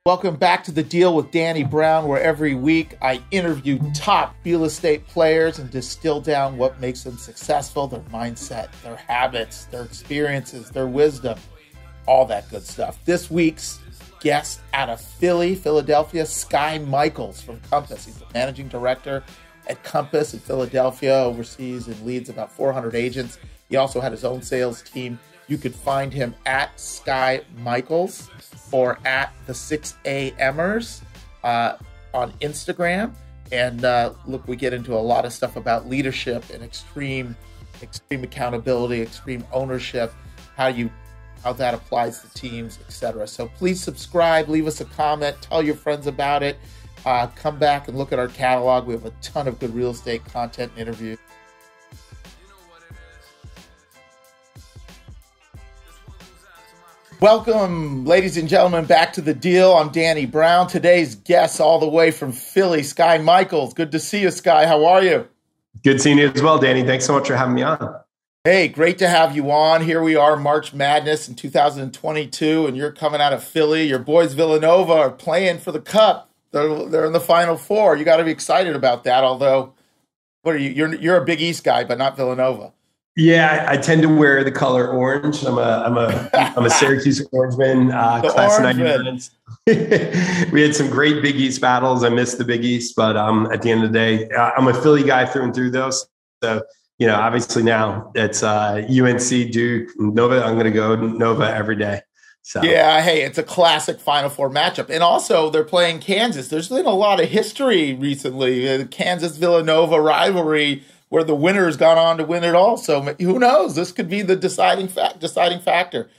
Welcome back to The Deal with Danny Brown, where every week I interview top real estate players and distill down what makes them successful, their mindset, their habits, their experiences, their wisdom, all that good stuff. This week's guest out of Philadelphia, Skye Michiels from Compass. He's the managing director at Compass in Philadelphia, oversees and leads about 400 agents. He also had his own sales team. You could find him at Skye Michiels or at the 6AMERS on Instagram. And look, we get into a lot of stuff about leadership and extreme accountability, extreme ownership, how that applies to teams, etc. So please subscribe, leave us a comment, tell your friends about it. Come back and look at our catalog. We have a ton of good real estate content and interviews. Welcome, ladies and gentlemen, back to The Deal. I'm Danny Brown. Today's guest all the way from Philly, Skye Michiels. Good to see you, Skye. How are you? Good seeing you as well, Danny. Thanks so much for having me on. Hey, great to have you on. Here we are, March Madness in 2022, and you're coming out of Philly. Your boys Villanova are playing for the Cup. They're in the Final Four. You got to be excited about that. Although, what are you? You're a Big East guy, but not Villanova. Yeah, I tend to wear the color orange. I'm a Syracuse Orangeman, class of '99. We had some great Big East battles. I missed the Big East, but at the end of the day, I'm a Philly guy through and through, though. So obviously now it's UNC, Duke, Nova. I'm going to go Nova every day. So yeah, hey, it's a classic Final Four matchup, and also they're playing Kansas. There's been a lot of history recently, the Kansas-Villanova rivalry, where the winner's gone on to win it all. So who knows? This could be the deciding factor.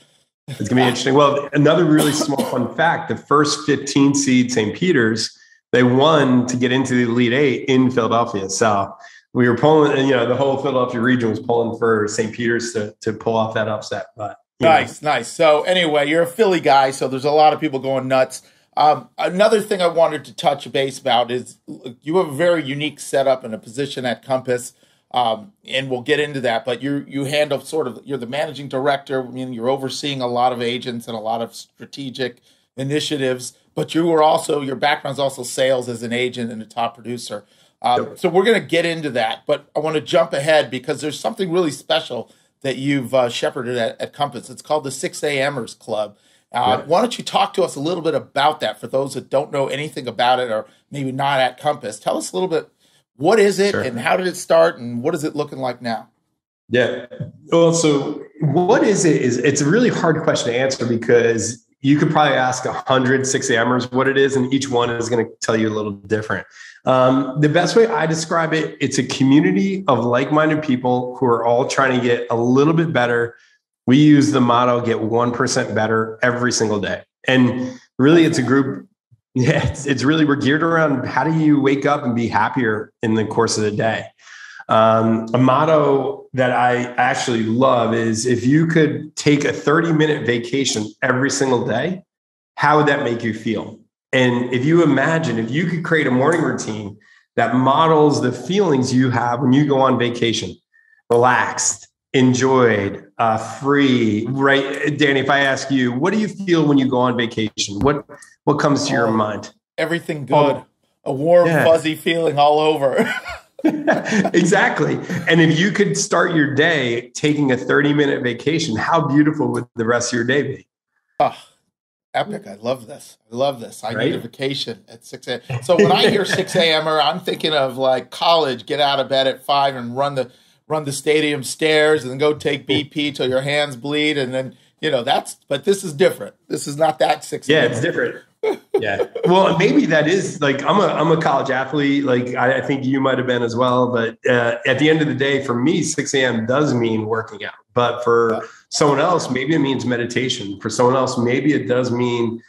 It's going to be interesting. Well, another really small fun fact, the first 15 seed St. Peter's, they won to get into the Elite Eight in Philadelphia. So we were pulling, the whole Philadelphia region was pulling for St. Peter's to pull off that upset. But Nice. So anyway, you're a Philly guy, so there's a lot of people going nuts. Another thing I wanted to touch base about is you have a very unique setup and a position at Compass, and we'll get into that. But you handle you're the managing director. I mean, you're overseeing a lot of agents and a lot of strategic initiatives. But your background's also sales as an agent and a top producer. So we're going to get into that. But I want to jump ahead because there's something really special that you've shepherded at Compass. It's called the 6AMERS Club. Why don't you talk to us a little bit about that for those that don't know anything about it or maybe not at Compass? Tell us a little bit, what is it and how did it start and what is it looking like now? Yeah. Well, so what is it? It's a really hard question to answer because you could probably ask 100 6AMers what it is, and each one is going to tell you a little different. The best way I describe it, it's a community of like-minded people who are all trying to get a little bit better. We use the motto, get 1% better every single day. And really it's a group. Yeah, it's really, we're geared around how do you wake up and be happier in the course of the day? A motto that I actually love is if you could take a 30-minute vacation every single day, how would that make you feel? And if you imagine, if you could create a morning routine that models the feelings you have when you go on vacation, relaxed, enjoyed, free, right? Danny, if I ask you, what do you feel when you go on vacation? What comes to your mind? Everything good. A warm, fuzzy feeling all over. Exactly. And if you could start your day taking a 30-minute vacation, how beautiful would the rest of your day be? Oh, epic. I love this. I need a vacation at 6 a.m. So when I hear 6 a.m.er, I'm thinking of like college, get out of bed at 5 and run the stadium stairs and then go take BP till your hands bleed. And then, but this is different. This is not that 6 a.m. Yeah, it's different. Yeah. Well, maybe that is like, I'm a college athlete. Like I think you might've been as well, but at the end of the day, for me, 6 a.m. does mean working out, but for someone else, maybe it means meditation. For someone else, maybe it does mean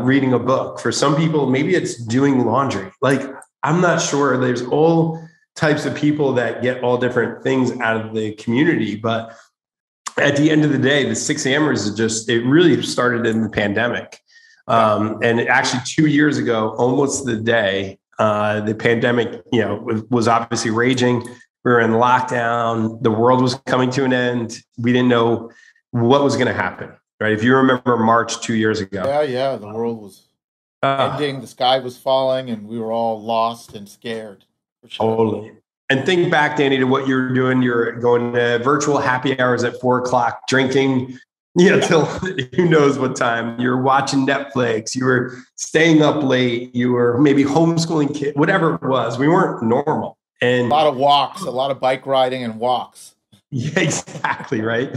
reading a book. For some people, maybe it's doing laundry. Like, I'm not sure. There's all types of people that get all different things out of the community. But at the end of the day, the 6AMers it really started in the pandemic. And actually 2 years ago, almost the day, the pandemic, was obviously raging. We were in lockdown. The world was coming to an end. We didn't know what was going to happen. Right. If you remember March 2 years ago. Yeah. The world was. ending. The sky was falling, and we were all lost and scared. For sure. Totally. And think back, Danny, to what you're doing. You're going to virtual happy hours at 4:00, drinking, till who knows what time. You're watching Netflix. You were staying up late. You were maybe homeschooling kids, whatever it was. We weren't normal. And a lot of walks, a lot of bike riding and walks. Yeah, exactly. Right.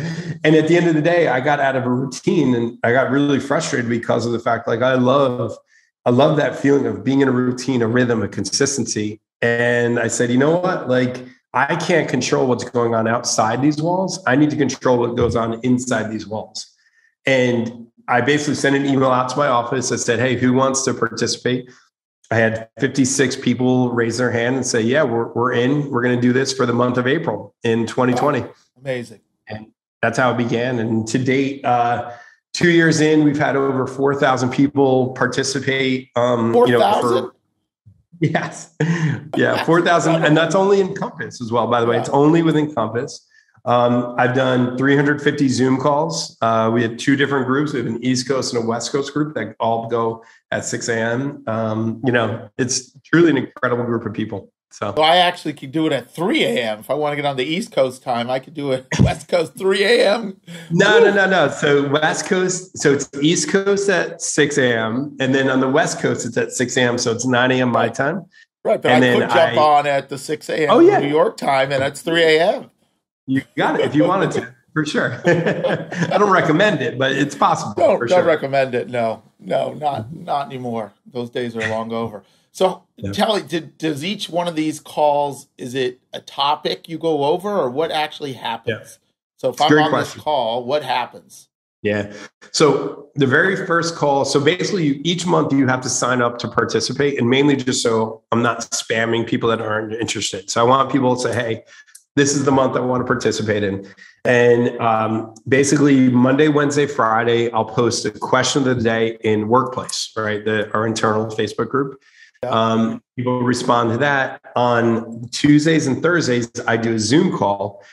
And at the end of the day, I got out of a routine and I got really frustrated because of the fact, like, I love that feeling of being in a routine, a rhythm, a consistency. And I said, you know what? Like, I can't control what's going on outside these walls. I need to control what goes on inside these walls. And I basically sent an email out to my office. I said, hey, who wants to participate? I had 56 people raise their hand and say, yeah, we're in. We're going to do this for the month of April in 2020. Wow. Amazing. And that's how it began. And to date, 2 years in, we've had over 4,000 people participate. 4,000? Yes. Yeah, 4,000. And that's only in Compass as well, by the way. It's only within Compass. I've done 350 Zoom calls. We had 2 different groups. We have an East Coast and a West Coast group that all go at 6 a.m. It's truly an incredible group of people. So I actually could do it at 3 a.m. If I want to get on the East Coast time, I could do it West Coast 3 a.m. No. So West Coast, so it's East Coast at 6 a.m. And then on the West Coast, it's at 6 a.m. So it's 9 a.m. my time. Right, but I could jump on at the 6 a.m. New York time, and it's 3 a.m. You got it if you wanted to, for sure. I don't recommend it, but it's possible. Don't recommend it. No, not anymore. Those days are long over. So tell me, does each one of these calls, is it a topic you go over, or what actually happens? Yeah. So if I'm on this call, what happens? Yeah. So the very first call, so basically each month you have to sign up to participate, and mainly just so I'm not spamming people that aren't interested. So I want people to say, hey, this is the month I want to participate in. And basically Monday, Wednesday, Friday, I'll post a question of the day in Workplace, right? Our internal Facebook group. People respond to that. On Tuesdays and Thursdays, I do a Zoom call.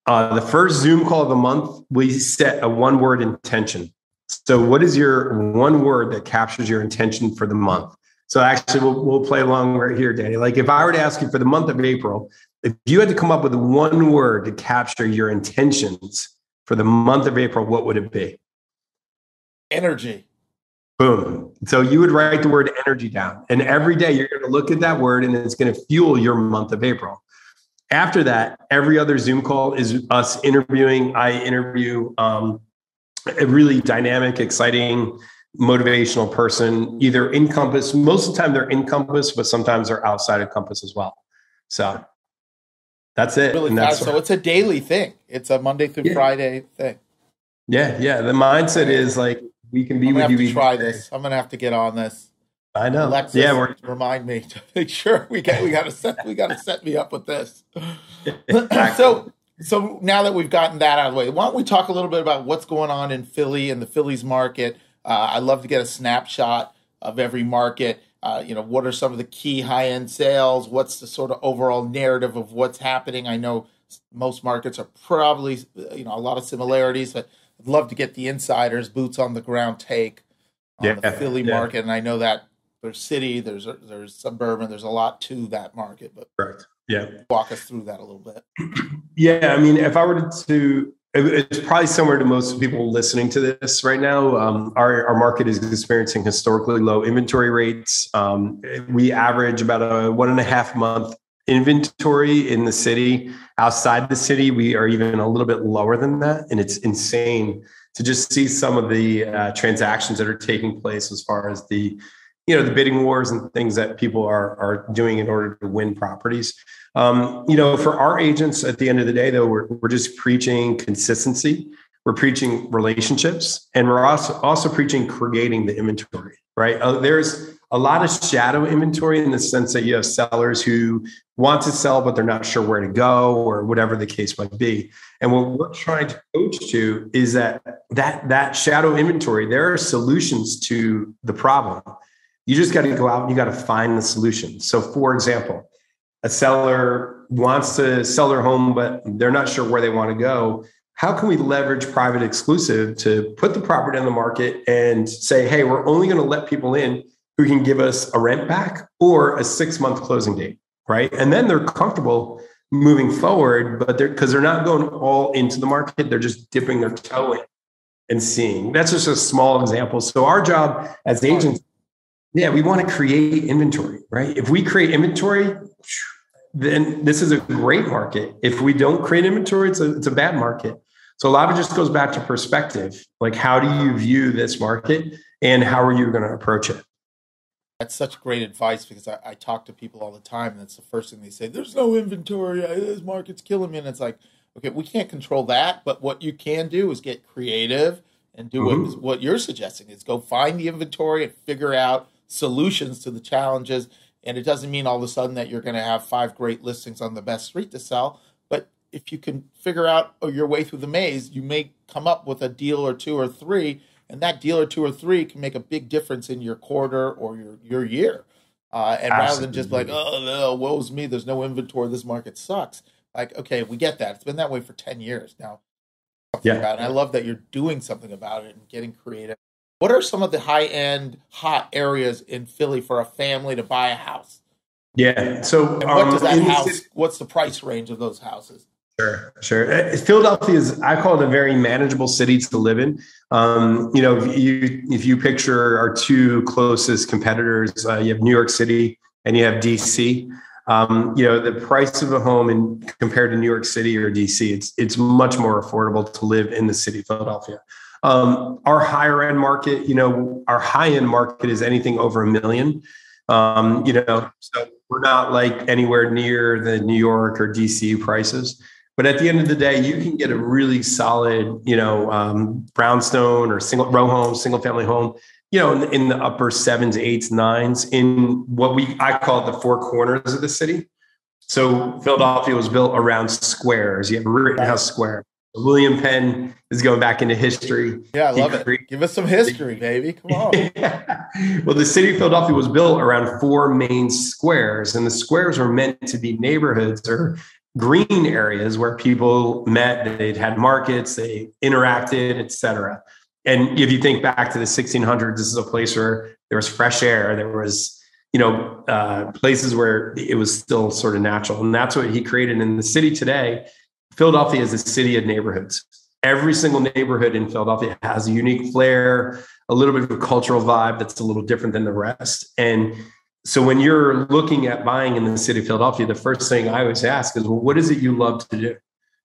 The first Zoom call of the month, we set a 1-word intention. So what is your 1 word that captures your intention for the month? So actually we'll play along right here, Danny. Like, if I were to ask you for the month of April, if you had to come up with 1 word to capture your intentions for the month of April, what would it be? Energy. Boom. So you would write the word energy down, and every day you're going to look at that word and it's going to fuel your month of April. After that, every other Zoom call is us interviewing. I interview a really dynamic, exciting, motivational person, either in Compass. Most of the time they're in Compass, but sometimes they're outside of Compass as well. So that's it. Really fast. So it's a daily thing. It's a Monday through Friday thing. Yeah. The mindset is like, we can be with you. I'm going to this. I'm going to have to get on this. I know. Alexis, remind me to make sure we got to set me up with this. So now that we've gotten that out of the way, why don't we talk a little bit about what's going on in Philly and the Phillies market? I'd love to get a snapshot of every market. What are some of the key high-end sales? What's the sort of overall narrative of what's happening? I know most markets are probably, a lot of similarities, but I'd love to get the insiders, boots on the ground take on the Philly market. And I know that there's city, there's suburban, there's a lot to that market. But correct. Yeah. Walk us through that a little bit. Yeah. I mean, if I were to, it's probably similar to most people listening to this right now. Our market is experiencing historically low inventory rates. We average about a 1.5 month inventory in the city. Outside the city, we are even a little bit lower than that. And it's insane to just see some of the transactions that are taking place as far as the bidding wars and things that people are doing in order to win properties. For our agents, at the end of the day, though, we're just preaching consistency. We're preaching relationships, and we're also preaching creating the inventory, right? There's a lot of shadow inventory in the sense that you have sellers who want to sell, but they're not sure where to go or whatever the case might be. And what we're trying to coach to is that shadow inventory, there are solutions to the problem. You just got to go out and you got to find the solution. So for example, a seller wants to sell their home, but they're not sure where they want to go. How can we leverage private exclusive to put the property on the market and say, hey, we're only going to let people in who can give us a rent back or a 6-month closing date, right? And then they're comfortable moving forward, but because they're not going all into the market, they're just dipping their toe in and seeing. That's just a small example. So our job as agents, we want to create inventory, right? If we create inventory, then this is a great market. If we don't create inventory, it's a bad market. So a lot of it just goes back to perspective. Like, how do you view this market and how are you going to approach it? That's such great advice, because I talk to people all the time, and that's the first thing they say. There's no inventory. This market's killing me. And it's like, okay, we can't control that. But what you can do is get creative and do what you're suggesting is go find the inventory and figure out solutions to the challenges. And it doesn't mean all of a sudden that you're going to have 5 great listings on the best street to sell. But if you can figure out your way through the maze, you may come up with a deal or 2 or 3. And that deal or 2 or 3 can make a big difference in your quarter or your year. And rather than just like, oh, no, woe's me, there's no inventory, this market sucks. Like, okay, we get that. It's been that way for 10 years now. And I love that you're doing something about it and getting creative. What are some of the high-end, hot areas in Philly for a family to buy a house? Yeah. So and what does that house, what's the price range of those houses? Sure. Philadelphia is, I call it a very manageable city to live in. If you picture our 2 closest competitors, you have New York City and you have DC. The price of a home compared to New York City or DC, it's much more affordable to live in the city of Philadelphia. Our higher end market, our high end market is anything over $1 million. So we're not like anywhere near the New York or DC prices. But at the end of the day, you can get a really solid, brownstone or single row home, single family home, in the upper 7s, 8s, 9s in what I call the 4 corners of the city. So Philadelphia was built around squares. You have Rittenhouse Square. William Penn is going back into history. Yeah, I love it. Give us some history, baby. Come on. Well, the city of Philadelphia was built around 4 main squares, and the squares were meant to be neighborhoods or green areas where people met. They'd had markets, they interacted, etc. And if you think back to the 1600s, this is a place where there was fresh air. There was, places where it was still sort of natural. And that's what he created in the city today. Philadelphia is a city of neighborhoods. Every single neighborhood in Philadelphia has a unique flair, a little bit of a cultural vibe that's a little different than the rest. And so when you're looking at buying in the city of Philadelphia, the first thing I always ask is, well, what is it you love to do?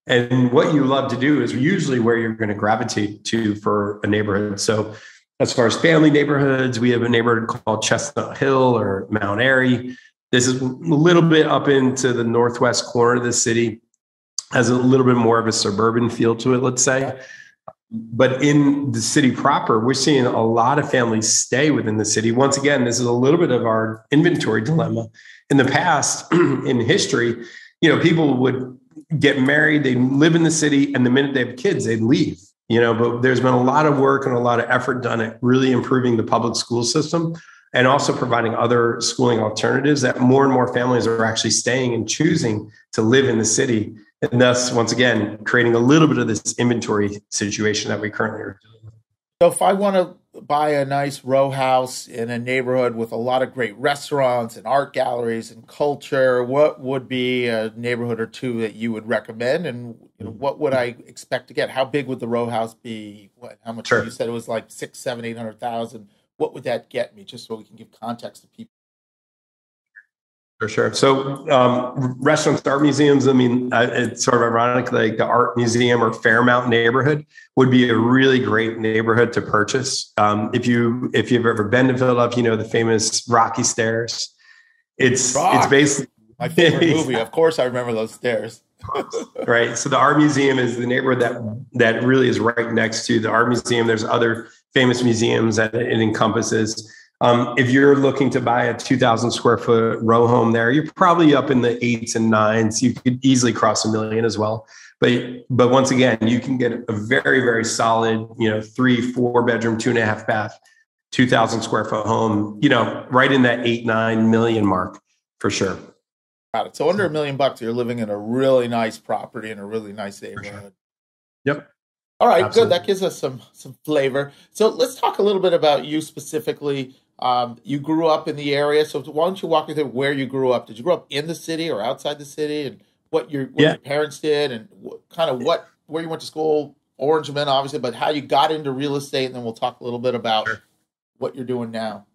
And what you love to do is usually where you're going to gravitate to for a neighborhood. So as far as family neighborhoods, we have a neighborhood called Chestnut Hill or Mount Airy. This is a little bit up into the northwest corner of the city, has a little bit more of a suburban feel to it, let's say. But in the city proper, we're seeing a lot of families stay within the city. Once again, this is a little bit of our inventory dilemma. In the past, in history, people would get married, they live in the city, and the minute they have kids, they'd leave. But there's been a lot of work and a lot of effort done at really improving the public school system and also providing other schooling alternatives that more and more families are actually staying and choosing to live in the city. And thus, once again, creating a little bit of this inventory situation that we currently are doing. So if I want to buy a nice row house in a neighborhood with a lot of great restaurants and art galleries and culture, what would be a neighborhood or 2 that you would recommend? And what would I expect to get? How big would the row house be? How much? Sure. You said it was like 600,000, 700,000, 800,000. What would that get me? Just so we can give context to people. For sure. So restaurants, art museums, it's sort of ironic, like the art museum or Fairmount neighborhood would be a really great neighborhood to purchase. If you've ever been to Philadelphia, the famous Rocky Stairs. It's basically my favorite movie. Of course, I remember those stairs. Right. So the art museum is the neighborhood that really is right next to the art museum. There's other famous museums that it encompasses. If you're looking to buy a 2,000 square foot row home there, you're probably up in the 8s and 9s. You could easily cross $1 million as well. But once again, you can get a very, very solid, 3, 4 bedroom, 2.5 bath, 2,000 square foot home, right in that 8, 9 million mark for sure. Got it. So under $1 million, you're living in a really nice property in a really nice neighborhood. Sure. Yep. All right, absolutely. Good. That gives us some flavor. So let's talk a little bit about you specifically. You grew up in the area, so why don't you walk me through where you grew up? Did you grow up in the city or outside the city, and what your parents did, and where you went to school? Orangeman, obviously, but how you got into real estate, and then we'll talk a little bit about what you're doing now.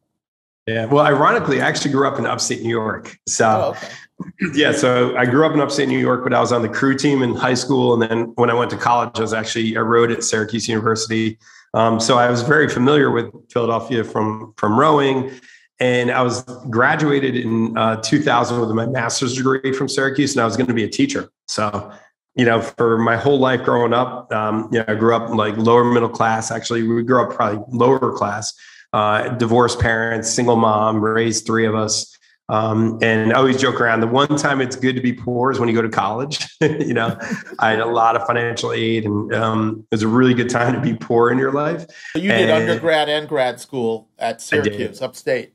Yeah. Well, ironically, I actually grew up in upstate New York. So, yeah. So I grew up in upstate New York, but I was on the crew team in high school. And then when I went to college, I rowed at Syracuse University. So I was very familiar with Philadelphia from rowing. And I was graduated in 2000 with my master's degree from Syracuse, and I was going to be a teacher. So, for my whole life growing up, I grew up like lower middle class. Actually, we grew up probably lower class. Divorced parents, single mom, raised three of us. And I always joke around. The one time it's good to be poor is when you go to college. I had a lot of financial aid, and it was a really good time to be poor in your life. So you did undergrad and grad school at Syracuse, upstate.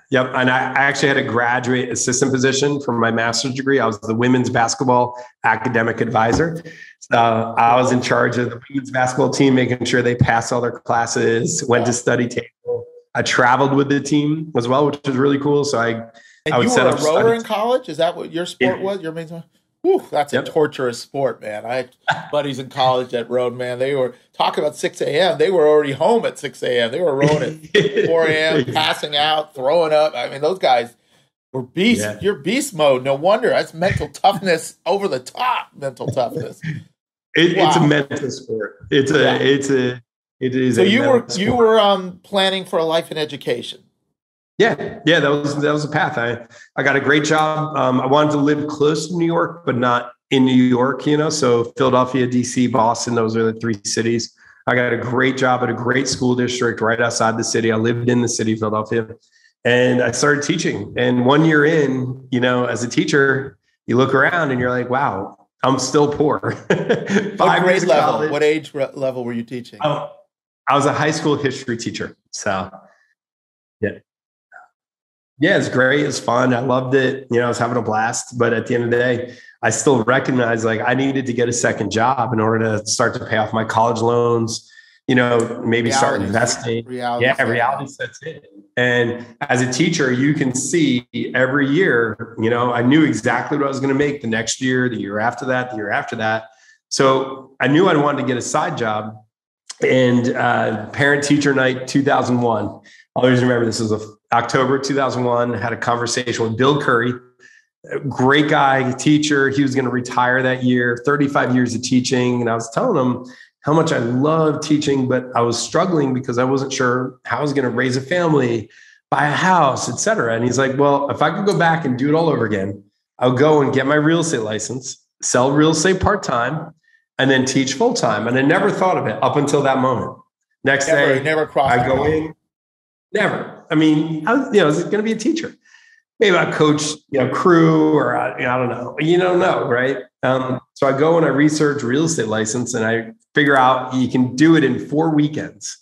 Yep. And I actually had a graduate assistant position for my master's degree. I was the women's basketball academic advisor. So I was in charge of the women's basketball team, making sure they passed all their classes, went to study table. I traveled with the team as well, which was really cool. So I would set up. You were a rower in college? Is that what your sport was? Your main sport? Whew, that's a torturous sport, man. I had buddies in college that rowed, man. They were talking about 6 a.m. They were already home at 6 a.m. They were rowing at 4 a.m., passing out, throwing up. I mean, those guys were beasts. Yeah. You're beast mode. No wonder. That's mental toughness, over the top mental toughness. It's a mental sport. It is. So you were planning for a life in education. Yeah, that was a path. I got a great job. I wanted to live close to New York, but not in New York, So Philadelphia, DC, Boston, those are the three cities. I got a great job at a great school district right outside the city. I lived in the city of Philadelphia, and I started teaching. And 1 year in, as a teacher, you look around and you're like, wow, I'm still poor. What grade level? College. What age level were you teaching? I was a high school history teacher. So, yeah. Yeah, it's great. It's fun. I loved it. I was having a blast. But at the end of the day, I still recognized I needed to get a second job in order to start to pay off my college loans, maybe start investing. Reality sets in. And as a teacher, you can see every year, I knew exactly what I was going to make the next year, the year after that, the year after that. So I knew I wanted to get a side job. And parent teacher night 2001. I always remember this was October 2001. I had a conversation with Bill Curry, a great guy, teacher. He was going to retire that year, 35 years of teaching. And I was telling him how much I loved teaching, but I was struggling because I wasn't sure how I was going to raise a family, buy a house, et cetera. And he's like, well, if I could go back and do it all over again, I'll go and get my real estate license, sell real estate part-time, and then teach full-time. And I never thought of it up until that moment. Next day, I go in. Never. I mean, I was going to be a teacher. Maybe I coach, crew, or I don't know. You don't know, right? So I go and I research real estate license, and I figure out you can do it in 4 weekends,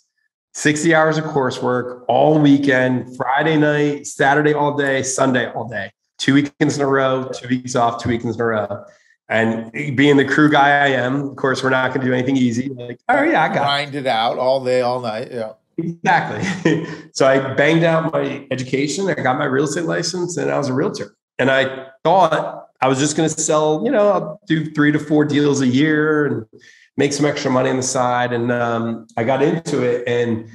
60 hours of coursework, all weekend, Friday night, Saturday all day, Sunday all day, 2 weekends in a row, 2 weeks off, 2 weekends in a row. And being the crew guy I am, of course, we're not going to do anything easy. Like, oh yeah, I got grind it out all day, all night. Yeah. Exactly. So I banged out my education. I got my real estate license, and I was a realtor. And I thought I was just going to sell, I'll do 3 to 4 deals a year and make some extra money on the side. And I got into it, and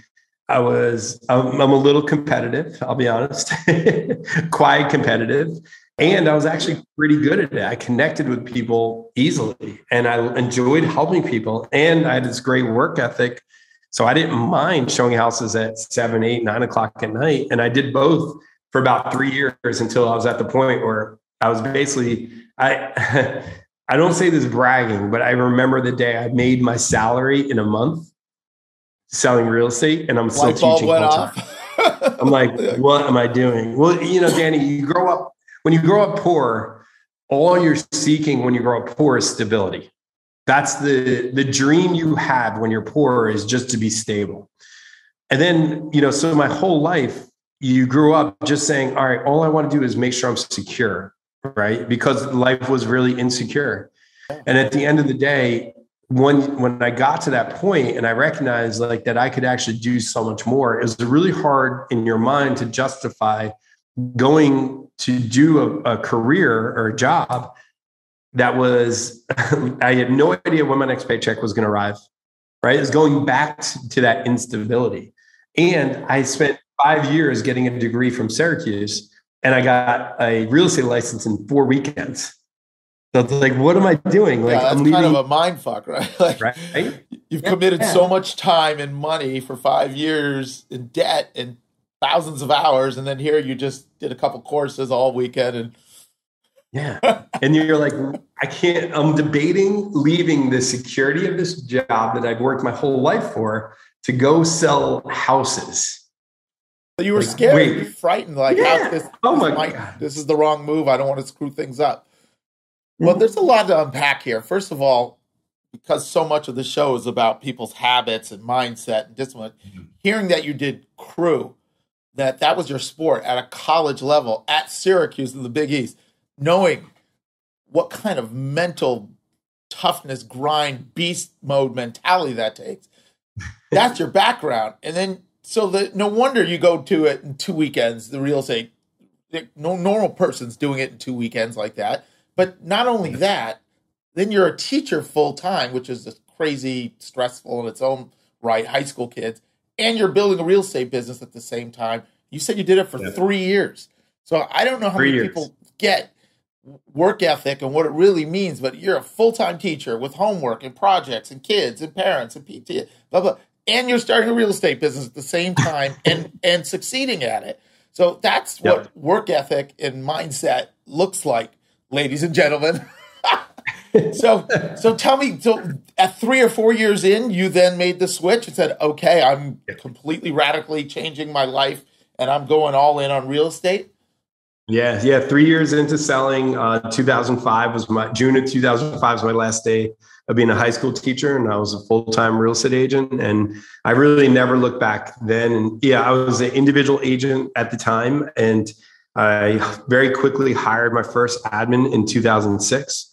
I'm a little competitive, I'll be honest, quite competitive. And I was actually pretty good at it. I connected with people easily, and I enjoyed helping people. And I had this great work ethic. So I didn't mind showing houses at 7, 8, 9 o'clock at night. And I did both for about 3 years until I was at the point where I was basically, I don't say this bragging, but I remember the day I made my salary in a month selling real estate, and I'm still teaching full time. I'm like, what am I doing? Well, Danny, when you grow up poor, all you're seeking when you grow up poor is stability. That's the dream you have when you're poor, is just to be stable. And then, so my whole life, you grew up just saying, all right, all I want to do is make sure I'm secure, right? Because life was really insecure. And at the end of the day, when I got to that point and I recognized like that I could actually do so much more, it was really hard in your mind to justify going to do a career or a job that was, I had no idea when my next paycheck was going to arrive, right? It was going back to that instability. And I spent 5 years getting a degree from Syracuse, and I got a real estate license in 4 weekends. So it's like, what am I doing? Like, that's I'm leaving, kind of a mind fuck, right? Like, right? You've committed so much time and money for 5 years in debt and thousands of hours, and then here you just did a couple courses all weekend, and and you're like, I can't. I'm debating leaving the security of this job that I've worked my whole life for to go sell houses. So you were scared, you were frightened, like, this is the wrong move. I don't want to screw things up. Well, there's a lot to unpack here. First of all, because so much of the show is about people's habits and mindset and discipline, hearing that you did crew, that was your sport at a college level at Syracuse in the Big East, knowing what kind of mental toughness, grind, beast mode mentality that takes. That's your background. And then, no wonder you go to it in 2 weekends, the real estate. No normal person's doing it in 2 weekends like that. But not only that, then you're a teacher full time, which is just crazy stressful in its own right, high school kids, and you're building a real estate business at the same time. You said you did it for 3 years. So I don't know how many people get work ethic and what it really means, but you're a full-time teacher with homework and projects and kids and parents and PT, blah, blah, and you're starting a real estate business at the same time and succeeding at it. So that's what work ethic and mindset looks like, ladies and gentlemen. So tell me, at 3 or 4 years in, you then made the switch and said, okay, I'm completely radically changing my life and I'm going all in on real estate? Yeah. 3 years into selling, 2005 was June of 2005 was my last day of being a high school teacher, and I was a full-time real estate agent. And I really never looked back then. And I was an individual agent at the time, and I very quickly hired my first admin in 2006.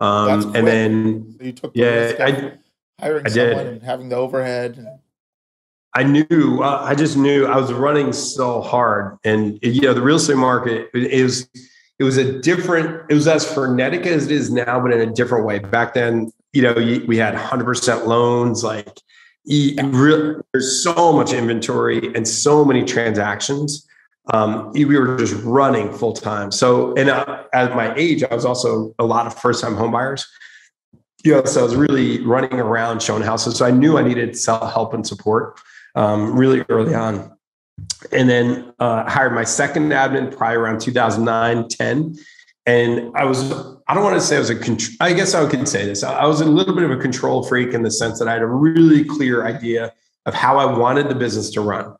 And then so you took the risk of hiring someone and having the overhead. I just knew I was running so hard, and the real estate market, it was as frenetic as it is now, but in a different way. Back then, we had 100% loans, there's so much inventory and so many transactions. We were just running full time. So, and at my age, I was also a lot of first time home buyers. So I was really running around showing houses. So I knew I needed help and support really early on. And then hired my second admin probably around 2009, 10. And I don't want to say I guess I could say this. I was a little bit of a control freak in the sense that I had a really clear idea of how I wanted the business to run.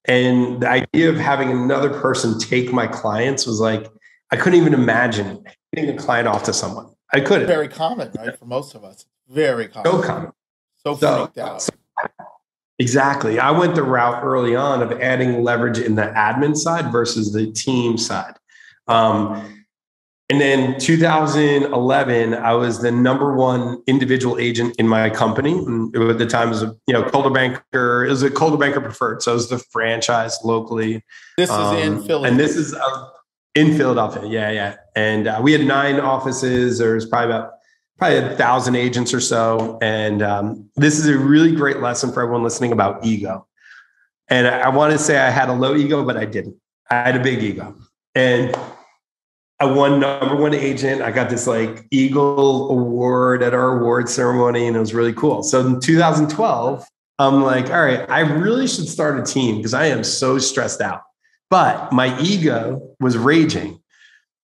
And the idea of having another person take my clients was like, I couldn't even imagine handing a client off to someone. I couldn't. Very common, right? For most of us. Very common. So common. So freaked out. Exactly. I went the route early on of adding leverage in the admin side versus the team side. And then 2011, I was the number one individual agent in my company. And at the time, it was Coldwell Banker. It was a Coldwell Banker preferred. So it was the franchise locally. This is in Philadelphia. And this is in Philadelphia. Yeah. And we had 9 offices. There's probably 1,000 agents or so. And this is a really great lesson for everyone listening about ego. And I want to say I had a low ego, but I didn't. I had a big ego. And I won number one agent. I got this Eagle Award at our award ceremony, and it was really cool. So in 2012, I'm like, all right, I really should start a team because I am so stressed out. But my ego was raging.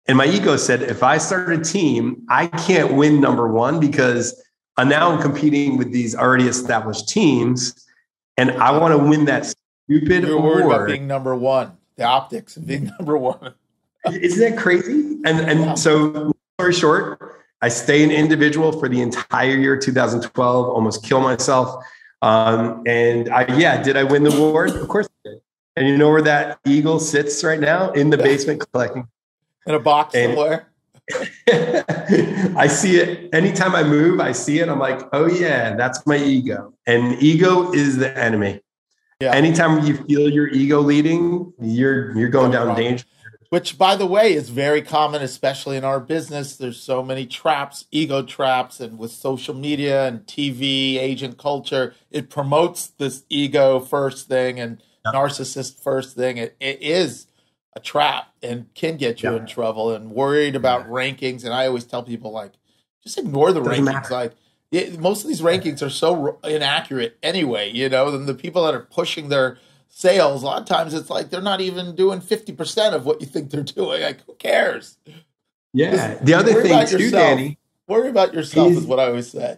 And my ego said, if I start a team, I can't win number one because now I'm competing with these already established teams. And I want to win that stupid You're award. worried about being number one, the optics of being number one. Isn't that crazy? And so, long story short, I stayed an individual for the entire year 2012, almost kill myself. And did I win the award? Of course I did. And you know where that eagle sits right now? In the basement collecting. In a box somewhere? I see it anytime I move. I see it. I'm like, oh yeah, that's my ego, and ego is the enemy. Yeah. Anytime you feel your ego leading, you're going down danger. Which, by the way, is very common, especially in our business. There's so many traps, ego traps, and with social media and TV, agent culture, it promotes this ego first thing and narcissist first thing. It is a trap and can get you in trouble, and worried about rankings. And I always tell people, like, just ignore the rankings. Like, most of these rankings are so inaccurate anyway, you know, than the people that are pushing their sales. A lot of times it's like they're not even doing 50% of what you think they're doing. Like, who cares? Yeah. The other thing too, Danny, worry about yourself is what I always say.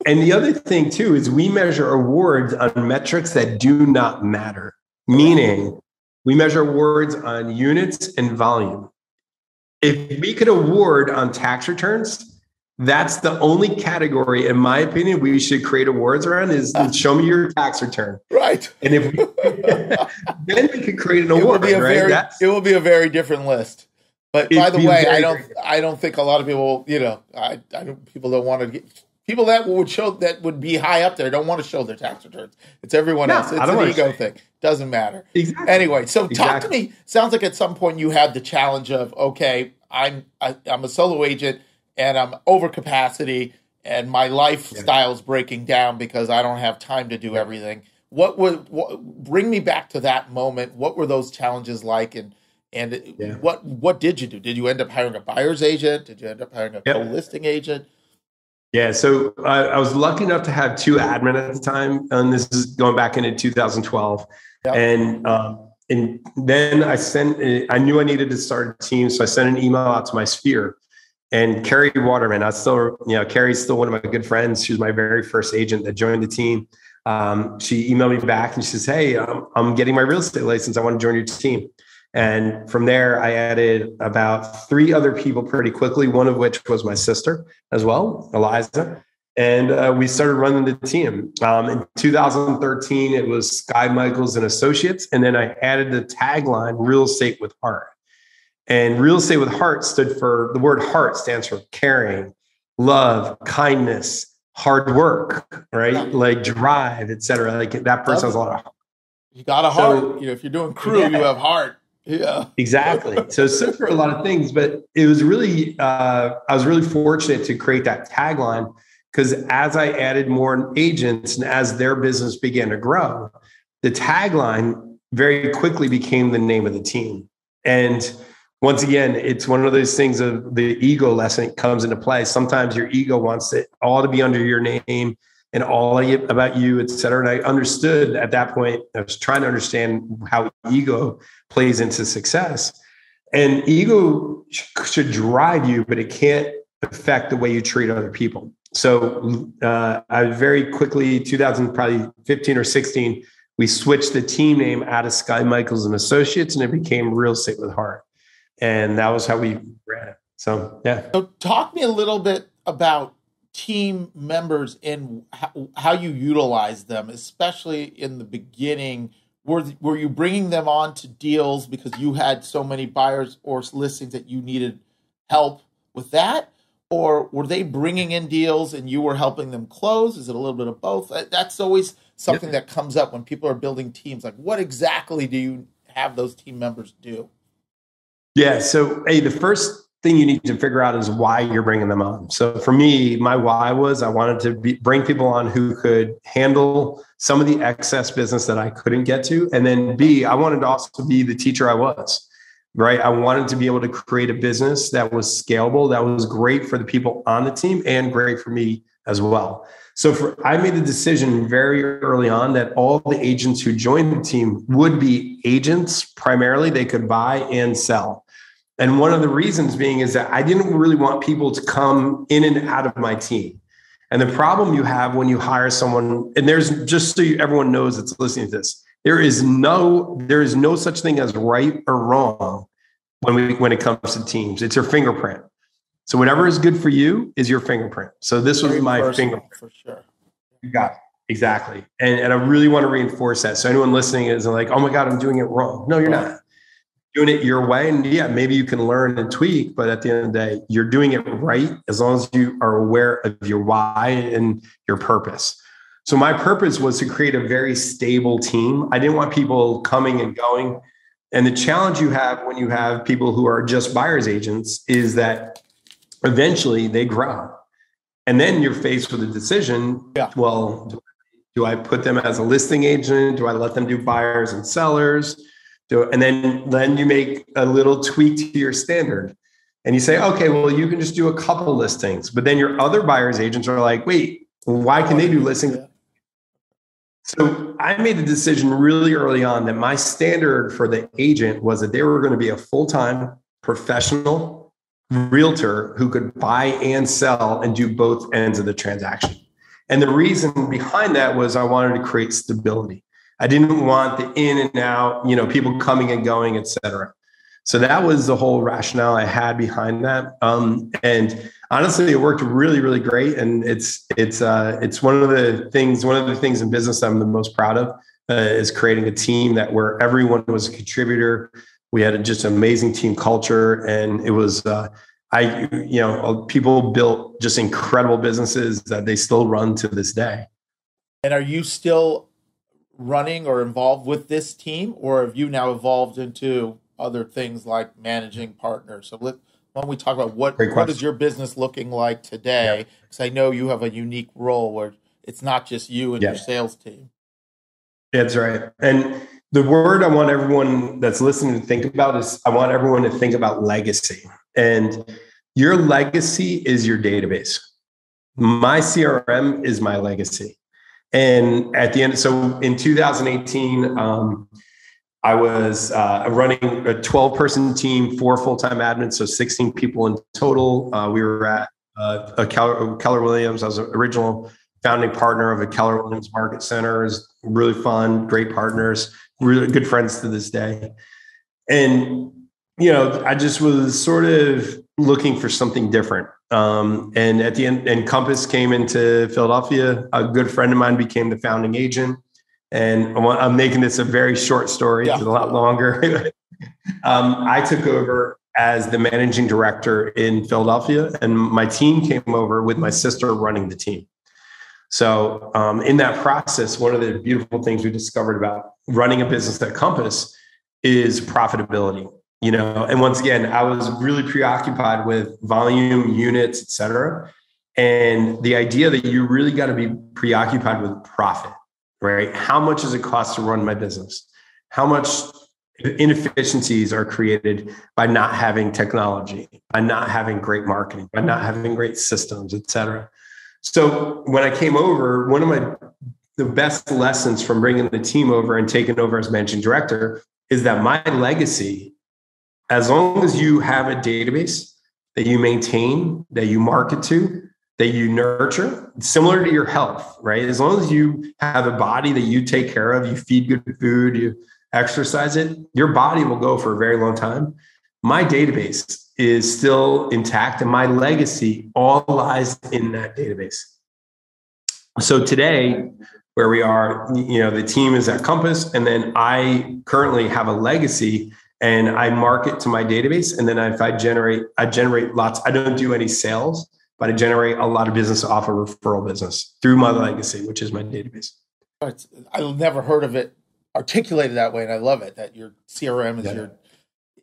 And the other thing too is we measure awards on metrics that do not matter. Meaning we measure awards on units and volume. If we could award on tax returns, that's the only category, in my opinion, we should create awards around is show me your tax return. Right. And if we, then we could create an award, right? It will be a very different list. But by the way, I don't think a lot of people, you know, people don't want to get, people that would be high up there don't want to show their tax returns. It's everyone else. It's an ego thing. Doesn't matter. Exactly. Anyway, so talk to me. Sounds like at some point you had the challenge of, okay, I'm a solo agent, and I'm over capacity, and my lifestyle is breaking down because I don't have time to do everything. Bring me back to that moment? What were those challenges like, and what did you do? Did you end up hiring a buyer's agent? Did you end up hiring a co-listing agent? Yeah, so I was lucky enough to have two admin at the time, and this is going back into 2012. Yep. And then I knew I needed to start a team, so I sent an email out to my sphere. And Carrie Waterman, Carrie's still one of my good friends. She was my very first agent that joined the team. She emailed me back and she says, hey, I'm getting my real estate license. I want to join your team. And from there, I added about 3 other people pretty quickly, one of which was my sister as well, Eliza. And we started running the team. In 2013, it was Skye Michiels and Associates. And then I added the tagline, Real Estate with Heart. And Real Estate with Heart stood for, the word heart stands for caring, love, kindness, hard work, right? Like drive, et cetera. Like that person has a lot of heart. You got a heart. You know, if you're doing crew, you have heart. Yeah. Exactly. So it stood for a lot of things, but it was really, I was really fortunate to create that tagline because as I added more agents and as their business began to grow, the tagline very quickly became the name of the team. And once again, it's one of those things of the ego lesson comes into play. Sometimes your ego wants it all to be under your name and all about you, et cetera. And I understood at that point, I was trying to understand how ego plays into success. And ego should drive you, but it can't affect the way you treat other people. So I very quickly, 2015 or 16, we switched the team name out of Skye Michiels and Associates, and it became Real Estate with Heart. And that was how we ran it. So, yeah. So talk me a little bit about team members and how you utilize them, especially in the beginning. Were you bringing them on to deals because you had so many buyers or listings that you needed help with that? Or were they bringing in deals and you were helping them close? Is it a little bit of both? That's always something that comes up when people are building teams. Like, what exactly do you have those team members do? Yeah. So, the first thing you need to figure out is why you're bringing them on. So for me, my why was I wanted to bring people on who could handle some of the excess business that I couldn't get to. And then B, I wanted to also be the teacher I was, right? I wanted to be able to create a business that was scalable, that was great for the people on the team and great for me as well. So I made the decision very early on that all the agents who joined the team would be agents primarily. They could buy and sell. And one of the reasons being is that I didn't really want people to come in and out of my team. And the problem you have when you hire someone, and there's just so everyone knows that's listening to this, there is no such thing as right or wrong when it comes to teams. It's your fingerprint. So whatever is good for you is your fingerprint. So this was my fingerprint. For sure. You got it. Exactly. And I really want to reinforce that. So anyone listening is like, oh my God, I'm doing it wrong. No, you're not. doing it your way. And yeah, maybe you can learn and tweak, but at the end of the day, you're doing it right as long as you are aware of your why and your purpose. So my purpose was to create a very stable team. I didn't want people coming and going. And the challenge you have when you have people who are just buyer's agents is that eventually they grow. And then you're faced with a decision. Yeah. Well, do I put them as a listing agent? Do I let them do buyers and sellers? And then you make a little tweak to your standard. And you say, okay, well, you can just do a couple listings. But then your other buyer's agents are like, wait, why can they do listings? So I made the decision really early on that my standard for the agent was that they were going to be a full-time professional realtor who could buy and sell and do both ends of the transaction. And the reason behind that was I wanted to create stability. I didn't want the in and out, people coming and going, et cetera. So that was the whole rationale I had behind that. And honestly, it worked really, really great. And it's one of the things in business I'm the most proud of is creating a team where everyone was a contributor. We had just an amazing team culture, and it was people built just incredible businesses that they still run to this day. And are you still running or involved with this team, or have you now evolved into other things like managing partners? So why don't we talk about what is your business looking like today? Because I know you have a unique role where it's not just you and your sales team. That's right. And the word I want everyone that's listening to think about is I want everyone to think about legacy. And your legacy is your database. My CRM is my legacy. And at the end, so in 2018, I was running a 12-person team, 4 full-time admins, so 16 people in total. We were at Keller Williams. I was an original founding partner of a Keller Williams Market Center. It was really fun, great partners, really good friends to this day. And, I just was sort of looking for something different. And at the end, and Compass came into Philadelphia. A good friend of mine became the founding agent. And I'm making this a very short story, a lot longer. I took over as the managing director in Philadelphia, and my team came over with my sister running the team. So in that process, one of the beautiful things we discovered about running a business at Compass is profitability. And once again, I was really preoccupied with volume, units, et cetera. And the idea that you really got to be preoccupied with profit. Right? How much does it cost to run my business? How much inefficiencies are created by not having technology, by not having great marketing, by not having great systems, et cetera. So when I came over, one of the best lessons from bringing the team over and taking over as managing director is that my legacy, as long as you have a database that you maintain, that you market to, that you nurture, similar to your health, right? As long as you have a body that you take care of, you feed good food, you exercise it, your body will go for a very long time. My database is still intact, and my legacy all lies in that database. So today, where we are, the team is at Compass, and then I currently have a legacy, and I market to my database. And then if I generate lots. I don't do any sales, but I generate a lot of business off of referral business through my legacy, which is my database. I've never heard of it articulated that way, and I love it, that your CRM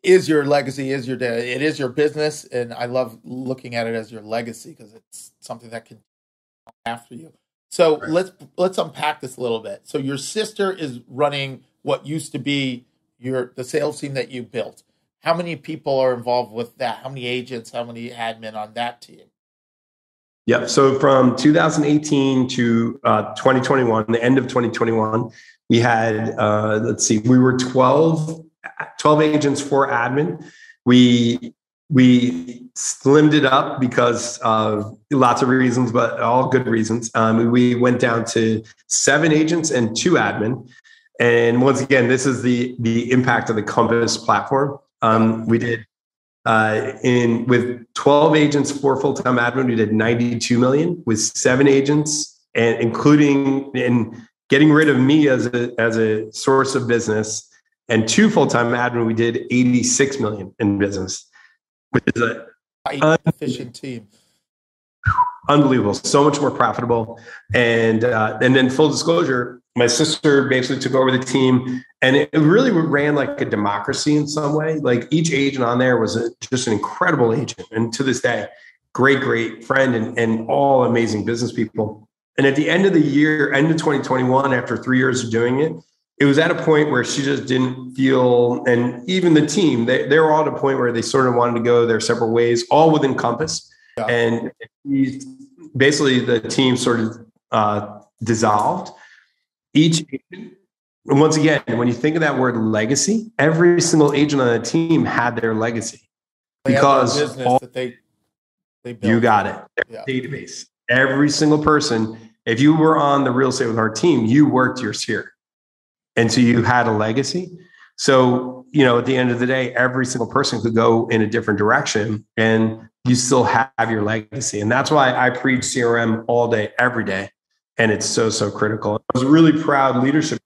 is your legacy, is your data. It is your business, and I love looking at it as your legacy because it's something that can after you. So let's unpack this a little bit. So your sister is running what used to be the sales team that you built. How many people are involved with that? How many agents? How many admin on that team? Yeah. So from 2018 to 2021, the end of 2021, we had, we were 12 agents, 4 admin. We slimmed it up because of lots of reasons, but all good reasons. We went down to 7 agents and 2 admin. And once again, this is the impact of the Compass platform. We did with 12 agents, 4 full-time admin, we did 92 million. With 7 agents, and including in getting rid of me as a source of business, and 2 full-time admin, we did 86 million in business, which is a efficient team. Unbelievable. So much more profitable. And then full disclosure, my sister basically took over the team, and it really ran like a democracy in some way. Like each agent on there was just an incredible agent. And to this day, great friend and all amazing business people. And at the end of the year, end of 2021, after 3 years of doing it, it was at a point where she just didn't feel, and even the team, they were all at a point where they sort of wanted to go their separate ways, all within Compass. Yeah. And basically the team sort of dissolved. Each agent, and once again, when you think of that word legacy, every single agent on the team had their legacy. Because business that they built. You got it. Yeah. Database. Every single person, if you were on the Real Estate with Heart team, you worked your sphere. And so you had a legacy. So, at the end of the day, every single person could go in a different direction and you still have your legacy. And that's why I preach CRM all day, every day. And it's so critical. I was really proud leadership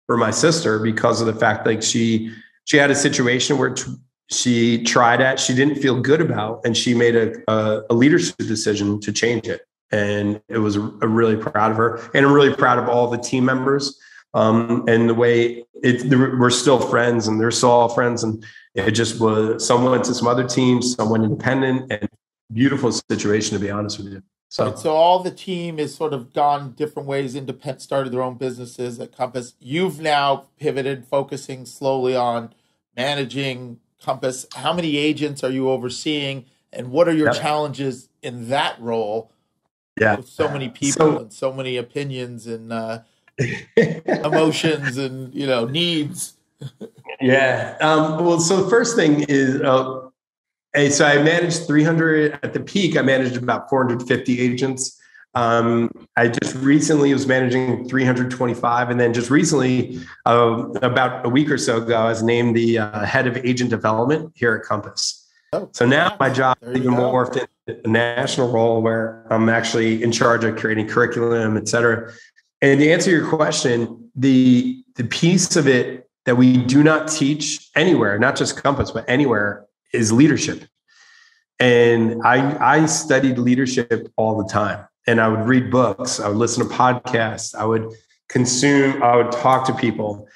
for my sister because of the fact that she had a situation where she tried it, she didn't feel good about, and she made a leadership decision to change it. And it was really proud of her. And I'm really proud of all the team members. And the way we're still friends, and they're still all friends. And it just was, some went to some other teams, some went independent, and beautiful situation, to be honest with you. So all the team is sort of gone different ways, independent, started their own businesses at Compass. You've now pivoted, focusing slowly on managing Compass. How many agents are you overseeing, and what are your challenges in that role? Yeah, with so many people and so many opinions and emotions and needs. Yeah. Well, so the first thing is, so I managed 300 at the peak. I managed about 450 agents. I just recently was managing 325, and then just recently, about a week or so ago, I was named the head of agent development here at Compass. So now my job is even morphed into a national role where I'm actually in charge of creating curriculum, et cetera. And to answer your question, the piece of it that we do not teach anywhere, not just Compass, but anywhere, is leadership. And I studied leadership all the time. And I would read books, I would listen to podcasts, I would talk to people.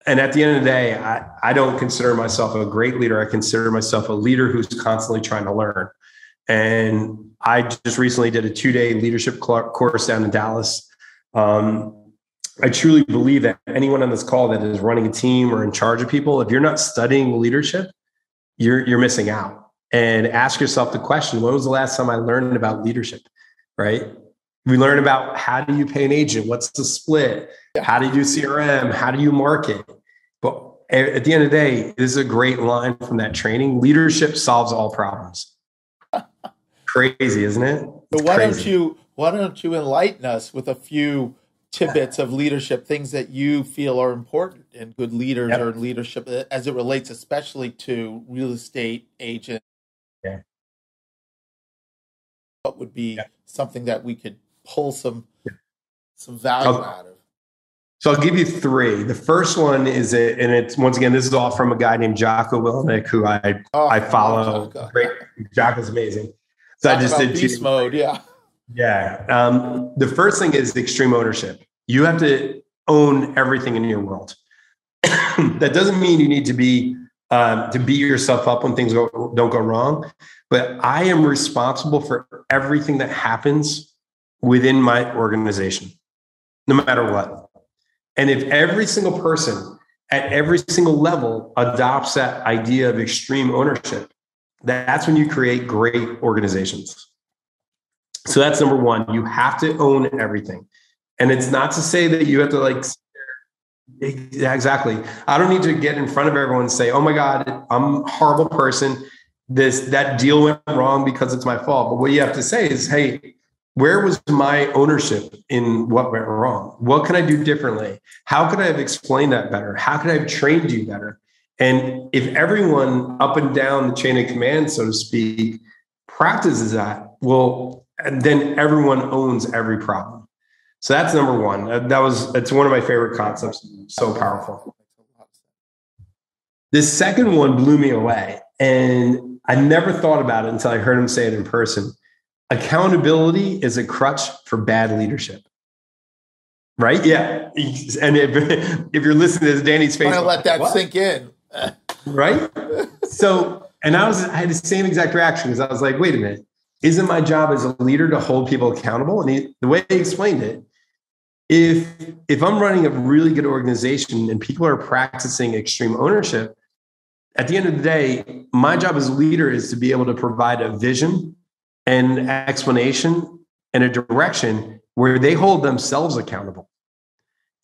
And at the end of the day, I don't consider myself a great leader. I consider myself a leader who's constantly trying to learn. And I just recently did a 2-day leadership course down in Dallas. I truly believe that anyone on this call that is running a team or in charge of people, if you're not studying leadership, you're missing out. And ask yourself the question, when was the last time I learned about leadership, right? We learn about how do you pay an agent? What's the split? How do you do CRM? How do you market? But at the end of the day, this is a great line from that training. Leadership solves all problems. Crazy, isn't it? But why don't you enlighten us with a few tidbits of leadership, things that you feel are important in good leaders or leadership as it relates especially to real estate agents? Yeah. What would be something that we could pull some value out of? So I'll give you 3. The first one is, and it's, once again, this is all from a guy named Jocko Willenick, who I follow. Great. Jocko's amazing. So I just did beast mode. Yeah. Yeah. The first thing is extreme ownership. You have to own everything in your world. That doesn't mean you need to beat yourself up when things don't go wrong, but I am responsible for everything that happens within my organization, no matter what. And if every single person at every single level adopts that idea of extreme ownership, that's when you create great organizations. So that's number one. You have to own everything. And it's not to say that you have to exactly. I don't need to get in front of everyone and say, oh my God, I'm a horrible person. That deal went wrong because it's my fault. But what you have to say is, hey, where was my ownership in what went wrong? What can I do differently? How could I have explained that better? How could I have trained you better? And if everyone up and down the chain of command, so to speak, practices that, well, and then everyone owns every problem. So that's number one. It's one of my favorite concepts. So powerful. The second one blew me away. And I never thought about it until I heard him say it in person. Accountability is a crutch for bad leadership. Right? Yeah. And if you're listening to Danny's face, I'm gonna let that sink in. Right? So, and I had the same exact reaction because I was like, wait a minute, isn't my job as a leader to hold people accountable? And the way he explained it, if I'm running a really good organization and people are practicing extreme ownership, at the end of the day, my job as a leader is to be able to provide a vision and explanation and a direction where they hold themselves accountable.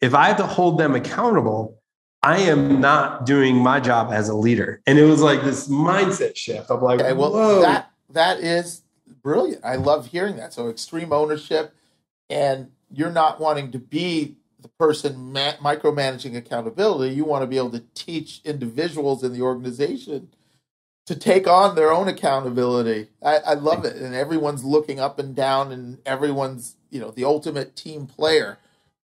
If I have to hold them accountable, I am not doing my job as a leader. And it was like this mindset shift. I'm like, okay, well, whoa. that is brilliant. I love hearing that. So extreme ownership, and you're not wanting to be the person micromanaging accountability. You want to be able to teach individuals in the organization to take on their own accountability. I love it. And everyone's looking up and down, and everyone's, the ultimate team player.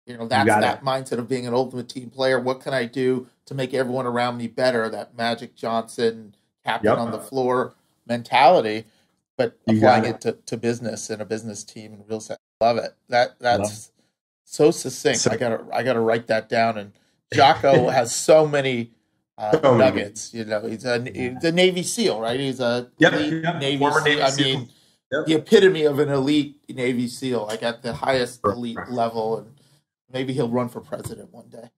That's that mindset of being an ultimate team player. What can I do to make everyone around me better? That Magic Johnson, captain on the floor mentality, but applying it to business and a business team and real sense. Love it. That's so succinct. So, I gotta write that down. And Jocko has so many nuggets. He's a Navy SEAL, right? He's a elite Navy SEAL. I mean, the epitome of an elite Navy SEAL, like at the highest elite level. And maybe he'll run for president one day.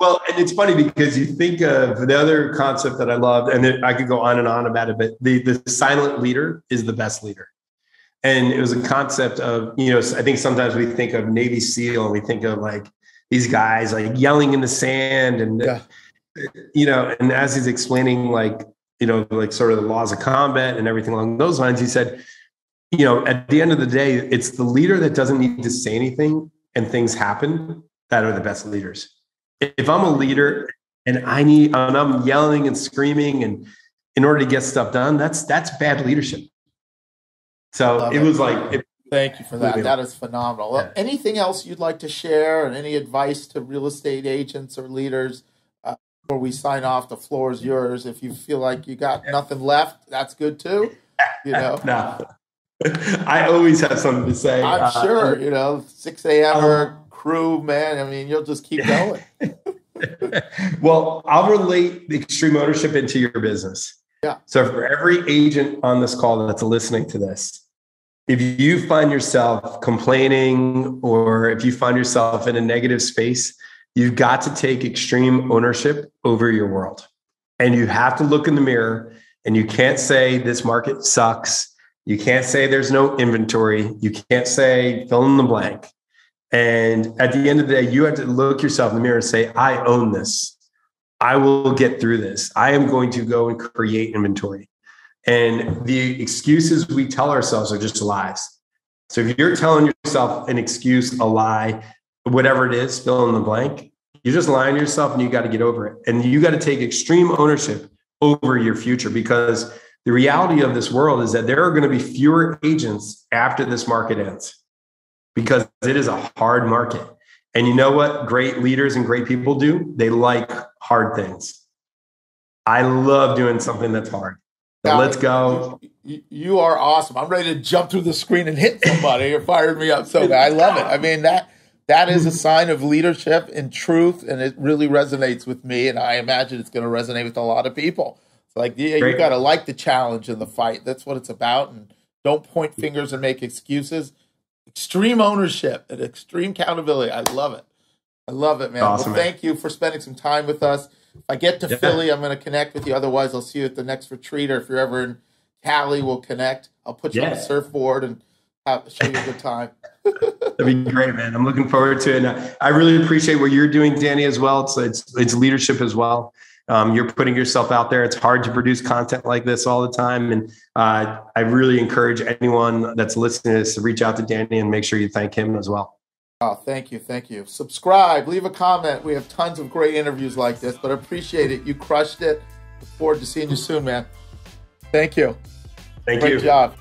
Well, and it's funny because you think of the other concept that I loved, and I could go on and on about it, but the silent leader is the best leader. And it was a concept of, I think sometimes we think of Navy SEAL and we think of like these guys like yelling in the sand and, and as he's explaining like sort of the laws of combat and everything along those lines, he said, at the end of the day, it's the leader that doesn't need to say anything and things happen that are the best leaders. If I'm a leader and I'm yelling and screaming and in order to get stuff done, that's bad leadership. So it was like, thank you for that. That is phenomenal. Well, anything else you'd like to share, and any advice to real estate agents or leaders before we sign off? The floor is yours. If you feel like you got nothing left, that's good too. No. I always have something to say. I'm sure, 6AMERS crew, man. I mean, you'll just keep going. Well, I'll relate the extreme ownership into your business. Yeah. So for every agent on this call that's listening to this, if you find yourself complaining or if you find yourself in a negative space, you've got to take extreme ownership over your world. And you have to look in the mirror, and you can't say this market sucks. You can't say there's no inventory. You can't say fill in the blank. And at the end of the day, you have to look yourself in the mirror and say, I own this. I will get through this. I am going to go and create inventory. And the excuses we tell ourselves are just lies. So if you're telling yourself an excuse, a lie, whatever it is, fill in the blank, you're just lying to yourself, and you got to get over it. And you got to take extreme ownership over your future, because the reality of this world is that there are going to be fewer agents after this market ends, because it is a hard market. And you know what great leaders and great people do? They like hard things. I love doing something that's hard. So let's go. You are awesome. I'm ready to jump through the screen and hit somebody. You fired me up so bad. I love it. I mean, that is a sign of leadership and truth, and it really resonates with me, and I imagine it's going to resonate with a lot of people. It's like, you got to like the challenge and the fight. That's what it's about, and don't point fingers and make excuses. Extreme ownership and extreme accountability. I love it. I love it, man. Awesome, well, thank you for spending some time with us. If I get to Philly, I'm going to connect with you. Otherwise, I'll see you at the next retreat, or if you're ever in Cali, we'll connect. I'll put you on a surfboard and show you a good time. That'd be great, man. I'm looking forward to it. And I really appreciate what you're doing, Danny, as well. It's leadership as well. You're putting yourself out there. It's hard to produce content like this all the time. And I really encourage anyone that's listening to this to reach out to Danny and make sure you thank him as well. Oh, thank you. Thank you. Subscribe, leave a comment. We have tons of great interviews like this, but I appreciate it. You crushed it. Look forward to seeing you soon, man. Thank you. Thank you. Great job.